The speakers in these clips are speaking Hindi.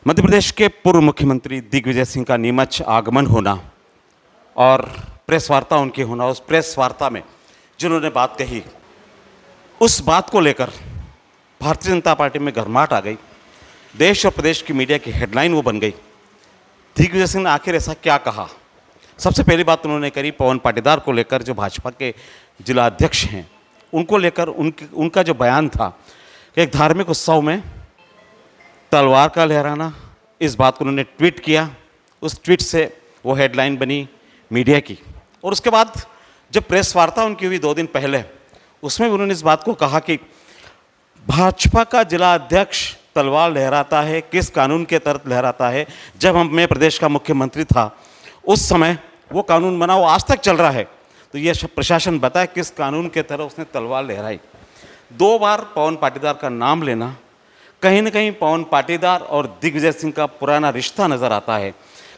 मध्य प्रदेश के पूर्व मुख्यमंत्री दिग्विजय सिंह का नीमच आगमन होना और प्रेस वार्ता उनकी होना, उस प्रेस वार्ता में जिन्होंने बात कही, उस बात को लेकर भारतीय जनता पार्टी में गर्माहट आ गई। देश और प्रदेश की मीडिया की हेडलाइन वो बन गई। दिग्विजय सिंह ने आखिर ऐसा क्या कहा? सबसे पहली बात उन्होंने करी पवन पाटीदार को लेकर, जो भाजपा के जिला अध्यक्ष हैं, उनको लेकर उनका जो बयान था कि एक धार्मिक उत्सव में तलवार का लहराना, इस बात को उन्होंने ट्वीट किया। उस ट्वीट से वो हेडलाइन बनी मीडिया की। और उसके बाद जब प्रेस वार्ता उनकी हुई 2 दिन पहले, उसमें भी उन्होंने इस बात को कहा कि भाजपा का जिला अध्यक्ष तलवार लहराता है, किस कानून के तहत लहराता है? जब मैं प्रदेश का मुख्यमंत्री था उस समय वो कानून बना, वो आज तक चल रहा है। तो ये प्रशासन बताए किस कानून के तहत उसने तलवार लहराई। 2 बार पवन पाटीदार का नाम लेना, कहीं ना कहीं पवन पाटीदार और दिग्विजय सिंह का पुराना रिश्ता नज़र आता है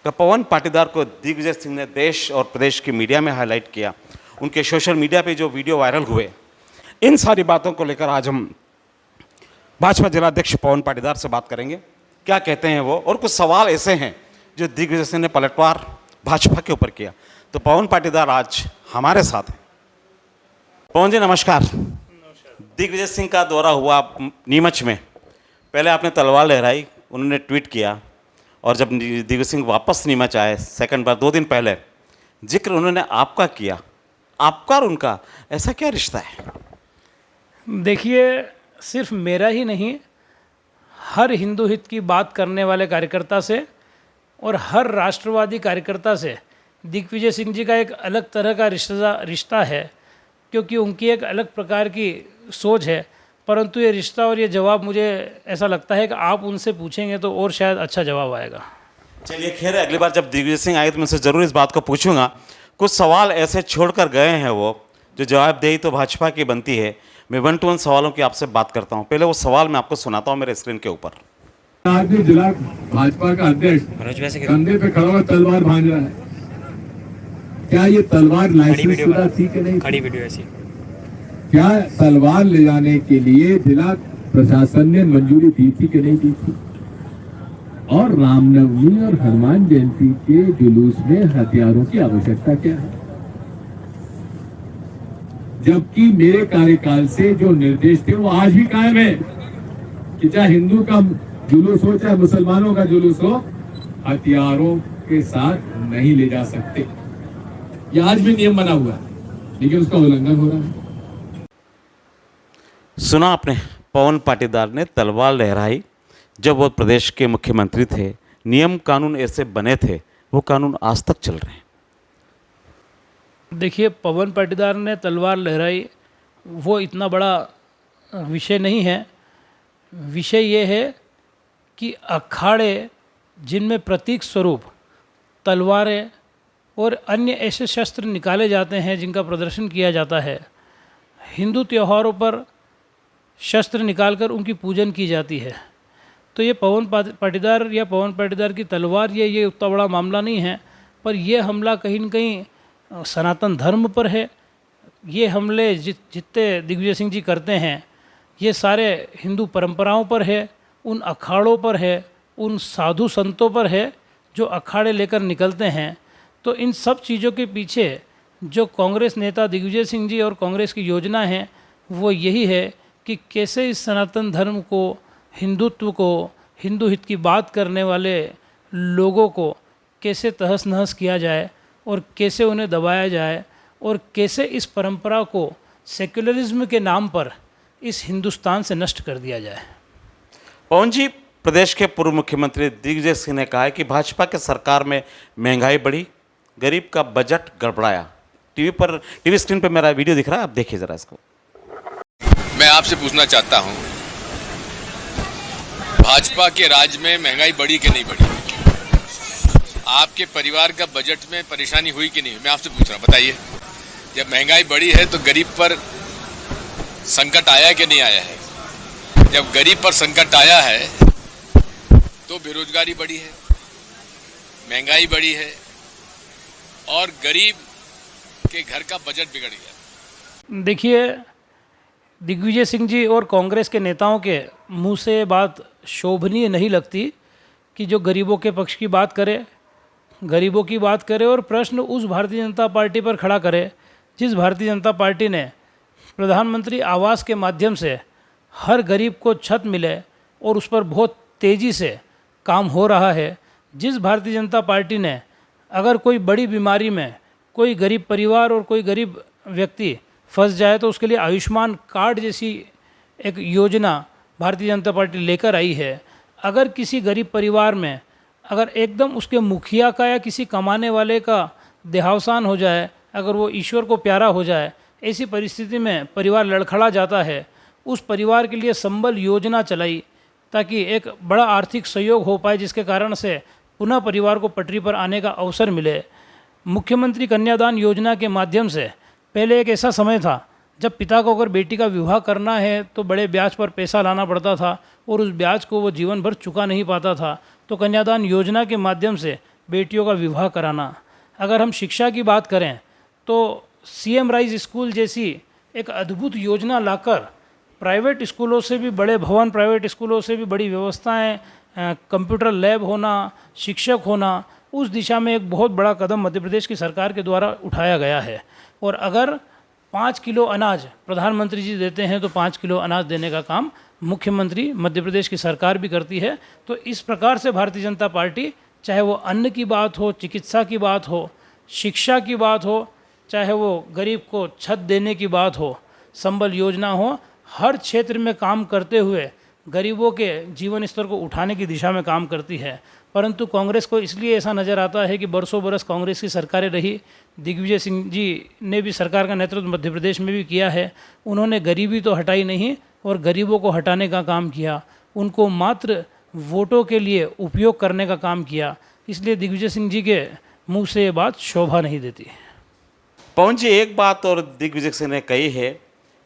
कि पवन पाटीदार को दिग्विजय सिंह ने देश और प्रदेश की मीडिया में हाईलाइट किया। उनके सोशल मीडिया पे जो वीडियो वायरल हुए, इन सारी बातों को लेकर आज हम भाजपा जिलाध्यक्ष पवन पाटीदार से बात करेंगे। क्या कहते हैं वो, और कुछ सवाल ऐसे हैं जो दिग्विजय सिंह ने पलटवार भाजपा के ऊपर किया। तो पवन पाटीदार आज हमारे साथ हैं। पवन जी नमस्कार। दिग्विजय सिंह का दौरा हुआ नीमच में, पहले आपने तलवार लहराई, उन्होंने ट्वीट किया, और जब दिग्विजय सिंह वापस नीमच आए सेकंड बार 2 दिन पहले, जिक्र उन्होंने आपका किया। आपका और उनका ऐसा क्या रिश्ता है? देखिए, सिर्फ मेरा ही नहीं, हर हिंदू हित की बात करने वाले कार्यकर्ता से और हर राष्ट्रवादी कार्यकर्ता से दिग्विजय सिंह जी का एक अलग तरह का रिश्ता है, क्योंकि उनकी एक अलग प्रकार की सोच है। परंतु ये रिश्ता और ये जवाब, मुझे ऐसा लगता है कि आप उनसे पूछेंगे तो और शायद अच्छा जवाब आएगा। चलिए खैर, अगली बार जब दिग्विजय सिंह आए तो मैं उनसे ज़रूर इस बात को पूछूंगा। कुछ सवाल ऐसे छोड़कर गए हैं वो, जो जवाबदेही तो भाजपा की बनती है। मैं 1 to 1 सवालों की आपसे बात करता हूँ। पहले वो सवाल मैं आपको सुनाता हूँ मेरे स्क्रीन के ऊपर। आज जिला भाजपा का अध्यक्ष कंधे पे खड़ा हुआ तलवार भांज रहा है। क्या ये तलवार लाइसेंस शुदा थी कि नहीं? खड़ी वीडियो ऐसी। क्या तलवार ले जाने के लिए जिला प्रशासन ने मंजूरी दी थी कि नहीं दी थी? और रामनवमी और हनुमान जयंती के जुलूस में हथियारों की आवश्यकता क्या है? जबकि मेरे कार्यकाल से जो निर्देश थे वो आज भी कायम है कि चाहे हिंदू का जुलूस हो चाहे मुसलमानों का जुलूस हो, हथियारों के साथ नहीं ले जा सकते। ये आज भी नियम बना हुआ है, लेकिन उसका उल्लंघन हो रहा है। सुना आपने, पवन पाटीदार ने तलवार लहराई जब वो प्रदेश के मुख्यमंत्री थे। नियम कानून ऐसे बने थे, वो कानून आज तक चल रहे हैं। देखिए, पवन पाटीदार ने तलवार लहराई, वो इतना बड़ा विषय नहीं है। विषय ये है कि अखाड़े जिनमें प्रतीक स्वरूप तलवारें और अन्य ऐसे शस्त्र निकाले जाते हैं जिनका प्रदर्शन किया जाता है, हिंदू त्योहारों पर शस्त्र निकालकर उनकी पूजन की जाती है। तो ये पवन पाटीदार या पवन पाटीदार की तलवार, ये उतना बड़ा मामला नहीं है। पर यह हमला कहीं न कहीं सनातन धर्म पर है। ये हमले जितने दिग्विजय सिंह जी करते हैं, ये सारे हिंदू परंपराओं पर है, उन अखाड़ों पर है, उन साधु संतों पर है जो अखाड़े लेकर निकलते हैं। तो इन सब चीज़ों के पीछे जो कांग्रेस नेता दिग्विजय सिंह जी और कांग्रेस की योजना है, वो यही है कि कैसे इस सनातन धर्म को, हिंदुत्व को, हिंदू हित की बात करने वाले लोगों को कैसे तहस नहस किया जाए और कैसे उन्हें दबाया जाए और कैसे इस परंपरा को सेक्युलरिज्म के नाम पर इस हिंदुस्तान से नष्ट कर दिया जाए। पवन जी, प्रदेश के पूर्व मुख्यमंत्री दिग्विजय सिंह ने कहा है कि भाजपा के सरकार में महंगाई बढ़ी, गरीब का बजट गड़बड़ाया। टीवी स्क्रीन पर मेरा वीडियो दिख रहा है, आप देखिए जरा इसको। मैं आपसे पूछना चाहता हूं, भाजपा के राज में महंगाई बढ़ी कि नहीं बढ़ी? आपके परिवार का बजट में परेशानी हुई कि नहीं? मैं आपसे पूछ रहा हूं, बताइए। जब महंगाई बढ़ी है तो गरीब पर संकट आया कि नहीं आया है? जब गरीब पर संकट आया है तो बेरोजगारी बढ़ी है, महंगाई बढ़ी है और गरीब के घर का बजट बिगड़ गया। देखिए, दिग्विजय सिंह जी और कांग्रेस के नेताओं के मुंह से बात शोभनीय नहीं लगती कि जो गरीबों के पक्ष की बात करे, गरीबों की बात करे और प्रश्न उस भारतीय जनता पार्टी पर खड़ा करे जिस भारतीय जनता पार्टी ने प्रधानमंत्री आवास के माध्यम से हर गरीब को छत मिले और उस पर बहुत तेज़ी से काम हो रहा है। जिस भारतीय जनता पार्टी ने अगर कोई बड़ी बीमारी में कोई गरीब परिवार और कोई गरीब व्यक्ति फंस जाए तो उसके लिए आयुष्मान कार्ड जैसी एक योजना भारतीय जनता पार्टी लेकर आई है। अगर किसी गरीब परिवार में अगर एकदम उसके मुखिया का या किसी कमाने वाले का देहावसान हो जाए, अगर वो ईश्वर को प्यारा हो जाए, ऐसी परिस्थिति में परिवार लड़खड़ा जाता है, उस परिवार के लिए संबल योजना चलाई ताकि एक बड़ा आर्थिक सहयोग हो पाए, जिसके कारण से पुनः परिवार को पटरी पर आने का अवसर मिले। मुख्यमंत्री कन्यादान योजना के माध्यम से पहले एक ऐसा समय था जब पिता को अगर बेटी का विवाह करना है तो बड़े ब्याज पर पैसा लाना पड़ता था और उस ब्याज को वो जीवन भर चुका नहीं पाता था। तो कन्यादान योजना के माध्यम से बेटियों का विवाह कराना। अगर हम शिक्षा की बात करें तो CM राइज स्कूल जैसी एक अद्भुत योजना लाकर प्राइवेट स्कूलों से भी बड़े भवन, प्राइवेट स्कूलों से भी बड़ी व्यवस्थाएं, कंप्यूटर लैब होना, शिक्षक होना, उस दिशा में एक बहुत बड़ा कदम मध्य प्रदेश की सरकार के द्वारा उठाया गया है। और अगर 5 किलो अनाज प्रधानमंत्री जी देते हैं तो 5 किलो अनाज देने का काम मुख्यमंत्री मध्य प्रदेश की सरकार भी करती है। तो इस प्रकार से भारतीय जनता पार्टी, चाहे वो अन्न की बात हो, चिकित्सा की बात हो, शिक्षा की बात हो, चाहे वो गरीब को छत देने की बात हो, संबल योजना हो, हर क्षेत्र में काम करते हुए गरीबों के जीवन स्तर को उठाने की दिशा में काम करती है। परंतु कांग्रेस को इसलिए ऐसा नज़र आता है कि बरसों बरस कांग्रेस की सरकारें रही, दिग्विजय सिंह जी ने भी सरकार का नेतृत्व मध्य प्रदेश में भी किया है। उन्होंने गरीबी तो हटाई नहीं और गरीबों को हटाने का काम किया, उनको मात्र वोटों के लिए उपयोग करने का काम किया। इसलिए दिग्विजय सिंह जी के मुंह से ये बात शोभा नहीं देती। पवन जी, एक बात और दिग्विजय सिंह ने कही है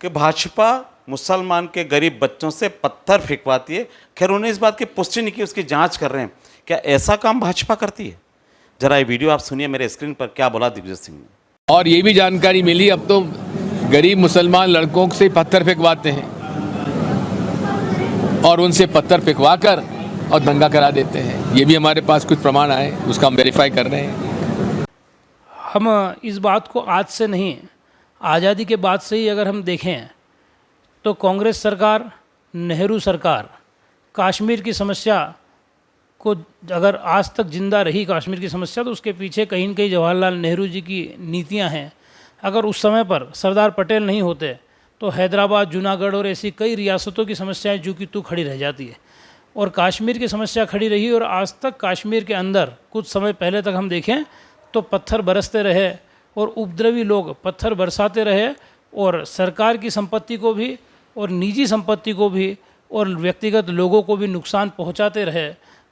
कि भाजपा मुसलमान के गरीब बच्चों से पत्थर फेंकवाती है। खैर, उन्होंने इस बात की पुष्टि नहीं की, उसकी जांच कर रहे हैं। क्या ऐसा काम भाजपा करती है? जरा ये वीडियो आप सुनिए मेरे स्क्रीन पर, क्या बोला दिग्विजय सिंह ने। और ये भी जानकारी मिली अब तो गरीब मुसलमान लड़कों से पत्थर फेंकवाते हैं और उनसे पत्थर फेंकवा कर और दंगा करा देते हैं। ये भी हमारे पास कुछ प्रमाण आए, उसका हम वेरीफाई कर रहे हैं। हम इस बात को आज से नहीं, आज़ादी के बाद से ही अगर हम देखें तो कांग्रेस सरकार, नेहरू सरकार कश्मीर की समस्या को अगर आज तक जिंदा रही कश्मीर की समस्या, तो उसके पीछे कहीं न कहीं जवाहरलाल नेहरू जी की नीतियां हैं। अगर उस समय पर सरदार पटेल नहीं होते तो हैदराबाद, जूनागढ़ और ऐसी कई रियासतों की समस्याएं जो कि तू खड़ी रह जाती है और कश्मीर की समस्या खड़ी रही। और आज तक कश्मीर के अंदर कुछ समय पहले तक हम देखें तो पत्थर बरसते रहे और उपद्रवी लोग पत्थर बरसाते रहे और सरकार की संपत्ति को भी और निजी संपत्ति को भी और व्यक्तिगत लोगों को भी नुकसान पहुंचाते रहे।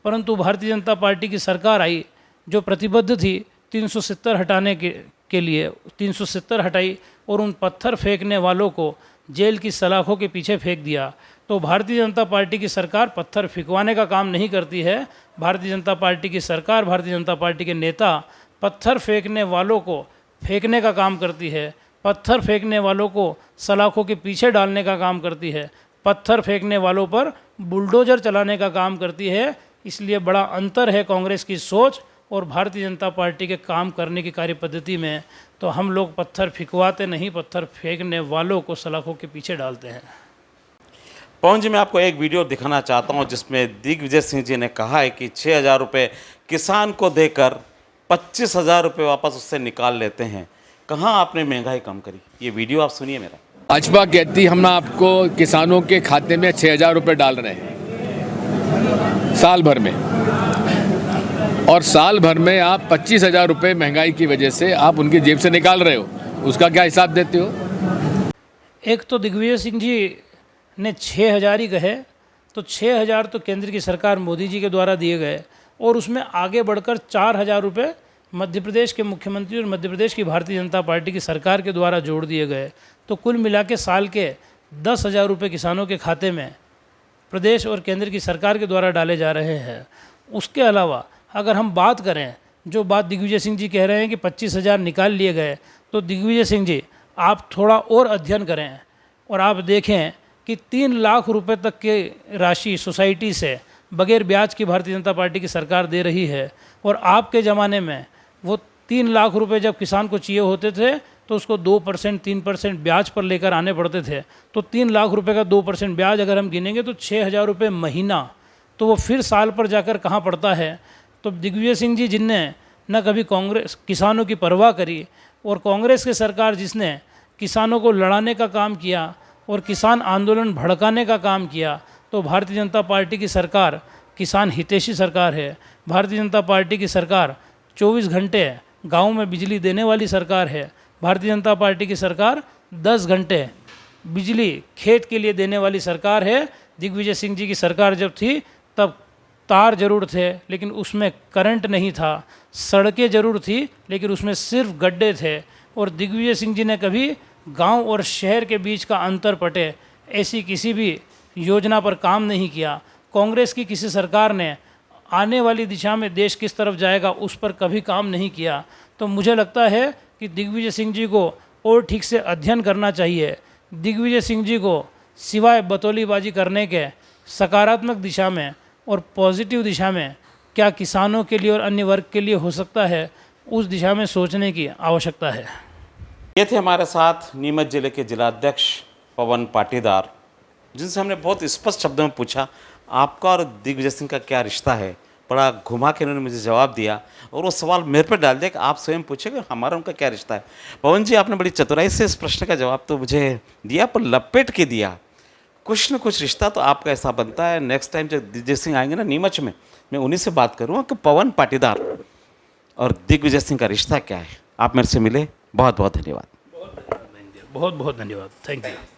परंतु भारतीय जनता पार्टी की सरकार आई जो प्रतिबद्ध थी 370 हटाने के लिए 370 हटाई और उन पत्थर फेंकने वालों को जेल की सलाखों के पीछे फेंक दिया। तो भारतीय जनता पार्टी की सरकार पत्थर फेंकवाने का काम नहीं करती है। भारतीय जनता पार्टी की सरकार, भारतीय जनता पार्टी के नेता पत्थर फेंकने वालों को फेंकने का काम करती है, पत्थर फेंकने वालों को सलाखों के पीछे डालने का काम करती है, पत्थर फेंकने वालों पर बुलडोजर चलाने का काम करती है। इसलिए बड़ा अंतर है कांग्रेस की सोच और भारतीय जनता पार्टी के काम करने की कार्य पद्धति में। तो हम लोग पत्थर फेंकवाते नहीं, पत्थर फेंकने वालों को सलाखों के पीछे डालते हैं। पवन जी, मैं आपको एक वीडियो दिखाना चाहता हूं जिसमें दिग्विजय सिंह जी ने कहा है कि 6,000 रुपये किसान को देकर 25,000 रुपये वापस उससे निकाल लेते हैं। कहाँ आपने महंगाई कम करी? ये वीडियो आप सुनिए मेरा। भाजपा कहती हम आपको किसानों के खाते में 6,000 रुपये डाल रहे हैं साल भर में, और साल भर में आप 25,000 रुपये महंगाई की वजह से आप उनकी जेब से निकाल रहे हो। उसका क्या हिसाब देते हो? एक तो दिग्विजय सिंह जी ने 6,000 ही कहे, तो 6,000 तो केंद्र की सरकार मोदी जी के द्वारा दिए गए और उसमें आगे बढ़कर 4,000 रुपये मध्य प्रदेश के मुख्यमंत्री और मध्य प्रदेश की भारतीय जनता पार्टी की सरकार के द्वारा जोड़ दिए गए। तो कुल मिला के साल के 10,000 रुपये किसानों के खाते में प्रदेश और केंद्र की सरकार के द्वारा डाले जा रहे हैं। उसके अलावा अगर हम बात करें, जो बात दिग्विजय सिंह जी कह रहे हैं कि 25,000 निकाल लिए गए, तो दिग्विजय सिंह जी आप थोड़ा और अध्ययन करें और आप देखें कि 3 लाख रुपए तक की राशि सोसाइटी से बगैर ब्याज की भारतीय जनता पार्टी की सरकार दे रही है। और आपके ज़माने में वो 3 लाख रुपए जब किसान को चाहिए होते थे तो उसको 2% 3% ब्याज पर लेकर आने पड़ते थे। तो 3 लाख रुपए का 2% ब्याज अगर हम गिनेंगे तो 6,000 रुपये महीना, तो वो फिर साल पर जाकर कहाँ पड़ता है। तो दिग्विजय सिंह जी जिनने न कभी कांग्रेस किसानों की परवाह करी, और कांग्रेस की सरकार जिसने किसानों को लड़ाने का काम किया और किसान आंदोलन भड़काने का काम किया, तो भारतीय जनता पार्टी की सरकार किसान हितैषी सरकार है। भारतीय जनता पार्टी की सरकार 24 घंटे गाँव में बिजली देने वाली सरकार है। भारतीय जनता पार्टी की सरकार 10 घंटे बिजली खेत के लिए देने वाली सरकार है। दिग्विजय सिंह जी की सरकार जब थी तब तार जरूर थे लेकिन उसमें करंट नहीं था, सड़कें जरूर थी लेकिन उसमें सिर्फ गड्ढे थे। और दिग्विजय सिंह जी ने कभी गांव और शहर के बीच का अंतर पटे ऐसी किसी भी योजना पर काम नहीं किया। कांग्रेस की किसी सरकार ने आने वाली दिशा में देश किस तरफ जाएगा उस पर कभी काम नहीं किया। तो मुझे लगता है कि दिग्विजय सिंह जी को और ठीक से अध्ययन करना चाहिए। दिग्विजय सिंह जी को सिवाय बतौलीबाजी करने के सकारात्मक दिशा में और पॉजिटिव दिशा में क्या किसानों के लिए और अन्य वर्ग के लिए हो सकता है, उस दिशा में सोचने की आवश्यकता है। ये थे हमारे साथ नीमच जिले के जिलाध्यक्ष पवन पाटीदार, जिनसे हमने बहुत स्पष्ट शब्दों में पूछा आपका और दिग्विजय सिंह का क्या रिश्ता है। बड़ा घुमा के उन्होंने मुझे जवाब दिया और वो सवाल मेरे पर डाल दिया कि आप स्वयं पूछे कि हमारा उनका क्या रिश्ता है। पवन जी, आपने बड़ी चतुराई से इस प्रश्न का जवाब तो मुझे दिया, पर लपेट के दिया। कुछ न कुछ रिश्ता तो आपका ऐसा बनता है। नेक्स्ट टाइम जब दिग्विजय सिंह आएंगे ना नीमच में, मैं उन्हीं से बात करूँगा कि पवन पाटीदार और दिग्विजय सिंह का रिश्ता क्या है। आप मेरे से मिले, बहुत बहुत धन्यवाद। बहुत बहुत धन्यवाद। Thank you.